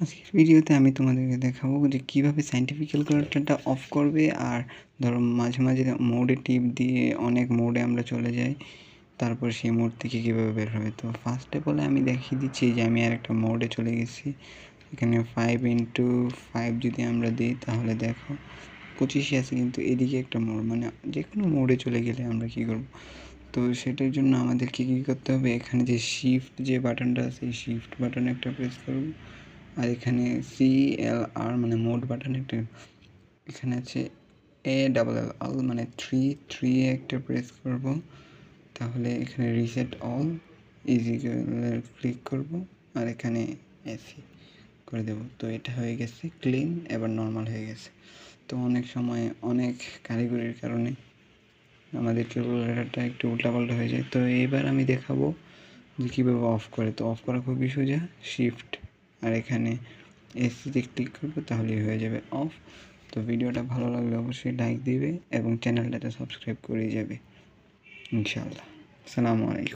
আজকের ভিডিওতে আমি তোমাদেরকে দেখাবো যে কীভাবে সায়েন্টিফিক ক্যালকুলেটরটা অফ করবে। আর ধরো মাঝে মাঝে মোডে টিপ দিয়ে অনেক মোডে আমরা চলে যাই, তারপর সেই মোড থেকে কীভাবে বের হবে। তো ফার্স্ট অফ অল আমি দেখিয়ে দিচ্ছি যে আমি আর একটা মোডে চলে গেছি। এখানে 5x5 যদি আমরা দিই তাহলে দেখো 25 আছে, কিন্তু এদিকে একটা মোড, মানে যে কোনো মোডে চলে গেলে আমরা কী করব। তো সেটার জন্য আমাদেরকে কী করতে হবে, এখানে যে শিফট যে বাটনটা আছে এই শিফট বাটনে একটা প্রেস করব। আর এখানে CLR মানে মোড বাটন একটা, এখানে আছে ALL মানে থ্রি একটা প্রেস করব। তাহলে এখানে রিসেট অল ইজি ক্লিক করব আর এখানে এসি করে দেব। তো এটা হয়ে গেছে ক্লিন, এবার নর্মাল হয়ে গেছে। তো অনেক সময় অনেক কারিগরির কারণে আমাদের ক্যালকুলেটরটা একটু উল্টাপাল্টা হয়ে যায়। তো এবার আমি দেখাবো যে কীভাবে অফ করে। তো অফ করা খুবই সোজা, শিফট আর এখানে এসিতে ক্লিক করবো, তাহলেই হয়ে যাবে অফ। তো ভিডিওটা ভালো লাগলে অবশ্যই লাইক দিবে এবং চ্যানেলটাতে সাবস্ক্রাইব করে যাবে ইনশাআল্লাহ। আসসালামু আলাইকুম।